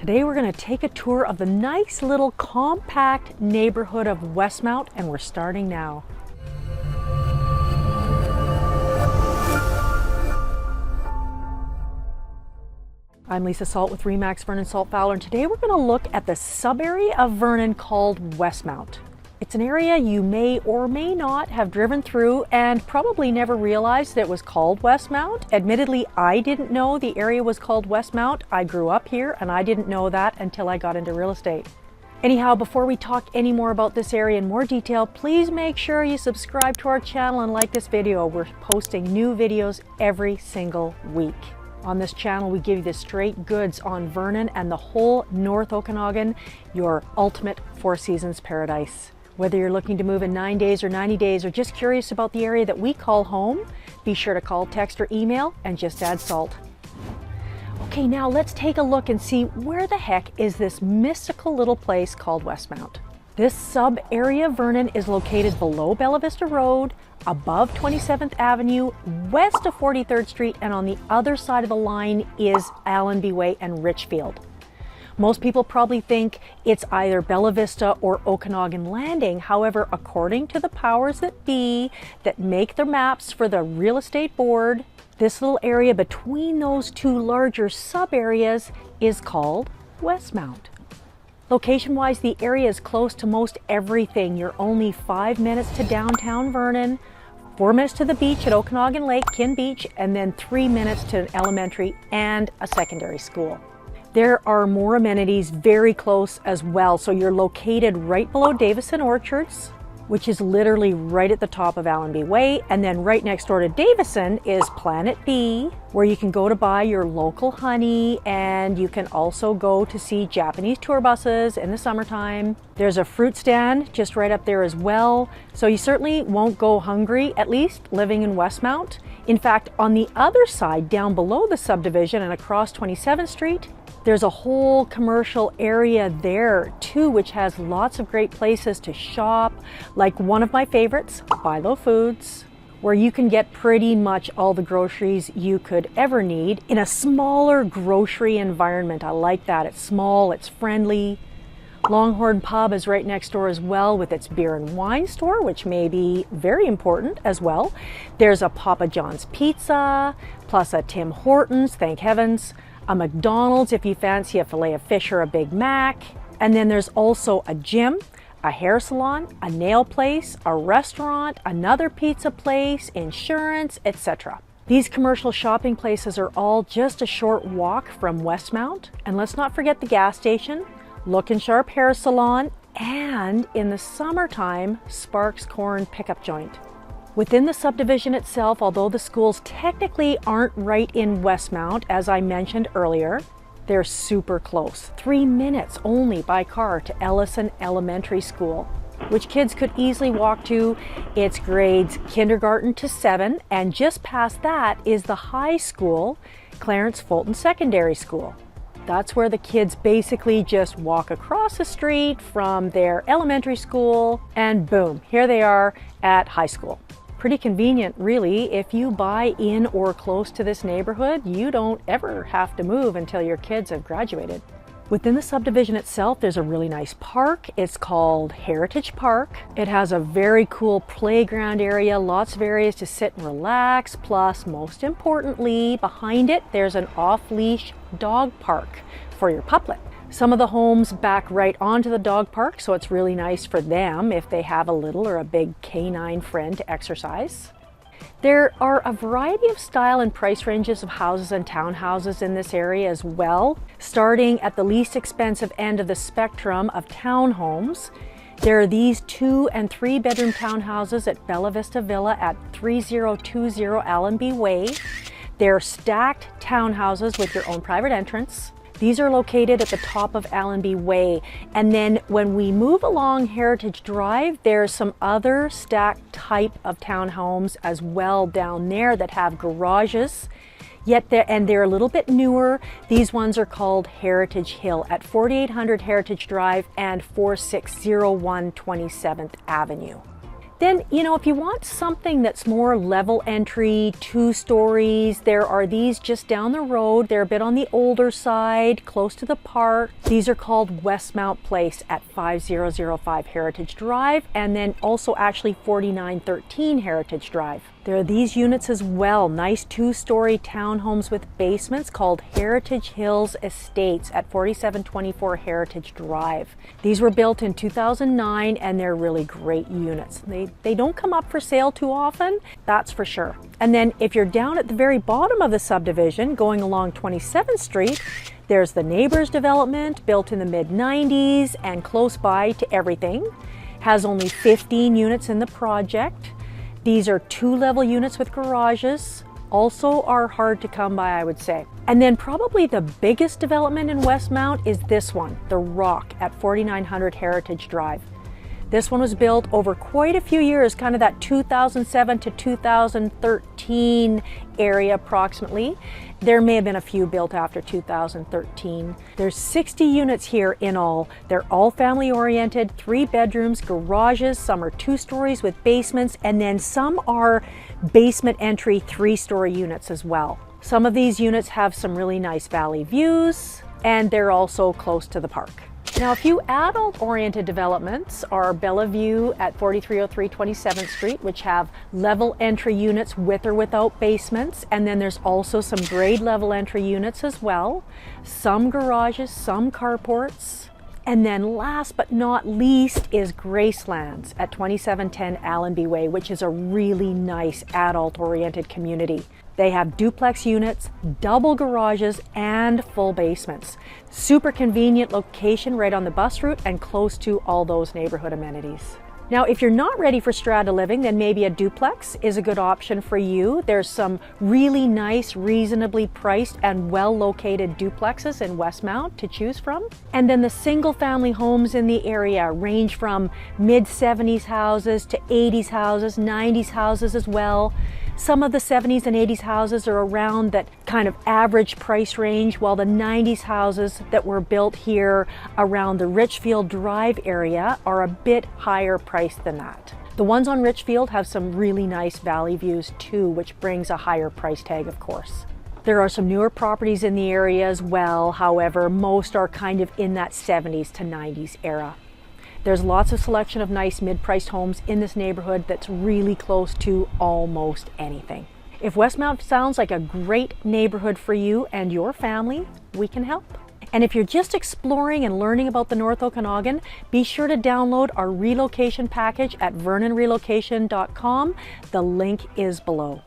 Today we're going to take a tour of the nice little compact neighborhood of Westmount, and we're starting now. I'm Lisa Salt with RE/MAX Vernon Salt Fowler, and today we're going to look at the sub-area of Vernon called Westmount. It's an area you may or may not have driven through and probably never realized that it was called Westmount. Admittedly, I didn't know the area was called Westmount. I grew up here and I didn't know that until I got into real estate. Anyhow, before we talk any more about this area in more detail, please make sure you subscribe to our channel and like this video. We're posting new videos every single week. On this channel, we give you the straight goods on Vernon and the whole North Okanagan, your ultimate Four Seasons paradise. Whether you're looking to move in 9 days or 90 days or just curious about the area that we call home, be sure to call, text, or email and just add salt. Okay, now let's take a look and see where the heck is this mystical little place called Westmount. This sub-area of Vernon is located below Bella Vista Road, above 27th Avenue, west of 43rd Street, and on the other side of the line is Allenby Way and Richfield. Most people probably think it's either Bella Vista or Okanagan Landing. However, according to the powers that be that make the maps for the real estate board, this little area between those two larger sub-areas is called Westmount. Location-wise, the area is close to most everything. You're only 5 minutes to downtown Vernon, 4 minutes to the beach at Okanagan Lake, Kin Beach, and then 3 minutes to an elementary and a secondary school. There are more amenities very close as well. So you're located right below Davison Orchards, which is literally right at the top of Allenby Way. And then right next door to Davison is Planet B, where you can go to buy your local honey, and you can also go to see Japanese tour buses in the summertime. There's a fruit stand just right up there as well. So you certainly won't go hungry, at least living in Westmount. In fact, on the other side, down below the subdivision and across 27th Street, there's a whole commercial area there too, which has lots of great places to shop, like one of my favorites, Philo Foods, where you can get pretty much all the groceries you could ever need in a smaller grocery environment. I like that. It's small, it's friendly. Longhorn Pub is right next door as well with its beer and wine store, which may be very important as well. There's a Papa John's Pizza, plus a Tim Hortons, thank heavens, a McDonald's if you fancy a filet of fish or a Big Mac. And then there's also a gym, a hair salon, a nail place, a restaurant, another pizza place, insurance, etc. These commercial shopping places are all just a short walk from Westmount. And let's not forget the gas station, Lookin' Sharp Hair Salon, and in the summertime, Sparks Corn Pickup Joint. Within the subdivision itself, although the schools technically aren't right in Westmount, as I mentioned earlier, they're super close. 3 minutes only by car to Ellison Elementary School, which kids could easily walk to. It's grades kindergarten to 7, and just past that is the high school, Clarence Fulton Secondary School. That's where the kids basically just walk across the street from their elementary school, and boom, here they are at high school. Pretty convenient, really. If you buy in or close to this neighborhood, you don't ever have to move until your kids have graduated. Within the subdivision itself, there's a really nice park. It's called Heritage Park. It has a very cool playground area, lots of areas to sit and relax. Plus, most importantly, behind it, there's an off-leash dog park for your puplet. Some of the homes back right onto the dog park, so it's really nice for them if they have a little or a big canine friend to exercise. There are a variety of style and price ranges of houses and townhouses in this area as well. Starting at the least expensive end of the spectrum of townhomes, there are these 2 and 3 bedroom townhouses at Bella Vista Villa at 3020 Allenby Way. They're stacked townhouses with your own private entrance. These are located at the top of Allenby Way. And then when we move along Heritage Drive, there's some other stacked type of townhomes as well down there that have garages. They're a little bit newer. These ones are called Heritage Hill at 4800 Heritage Drive and 4601 27th Avenue. Then, if you want something that's more level entry, 2 stories, there are these just down the road. They're a bit on the older side, close to the park. These are called Westmount Place at 5005 Heritage Drive, and then also actually 4913 Heritage Drive. There are these units as well, nice 2-story townhomes with basements called Heritage Hills Estates at 4724 Heritage Drive. These were built in 2009 and they're really great units. They don't come up for sale too often, that's for sure. And then if you're down at the very bottom of the subdivision going along 27th Street, there's the Neighbors development built in the mid-90s and close by to everything. Has only 15 units in the project. These are 2-level units with garages, also are hard to come by, I would say. And then probably the biggest development in Westmount is this one, The Rock at 4900 Heritage Drive. This one was built over quite a few years, kind of that 2007 to 2013 area approximately. There may have been a few built after 2013. There's 60 units here in all. They're all family oriented, 3 bedrooms, garages, some are 2 stories with basements, and then some are basement entry 3-story units as well. Some of these units have some really nice valley views, and they're also close to the park. Now, a few adult-oriented developments are Bellevue at 4303 27th Street, which have level entry units with or without basements. And then there's also some grade level entry units as well. Some garages, some carports. And then last but not least is Gracelands at 2710 Allenby Way, which is a really nice adult-oriented community. They have duplex units, double garages, and full basements. Super convenient location right on the bus route and close to all those neighborhood amenities. Now, if you're not ready for strata living, then maybe a duplex is a good option for you. There's some really nice, reasonably priced and well-located duplexes in Westmount to choose from. And then the single-family homes in the area range from mid-70s houses to 80s houses, 90s houses as well. Some of the 70s and 80s houses are around that kind of average price range, while the 90s houses that were built here around the Richfield Drive area are a bit higher priced than that. The ones on Richfield have some really nice valley views too, which brings a higher price tag, of course. There are some newer properties in the area as well. However, most are kind of in that 70s to 90s era. There's lots of selection of nice mid-priced homes in this neighborhood that's really close to almost anything. If Westmount sounds like a great neighborhood for you and your family, we can help. And if you're just exploring and learning about the North Okanagan, be sure to download our relocation package at vernonrelocation.com. The link is below.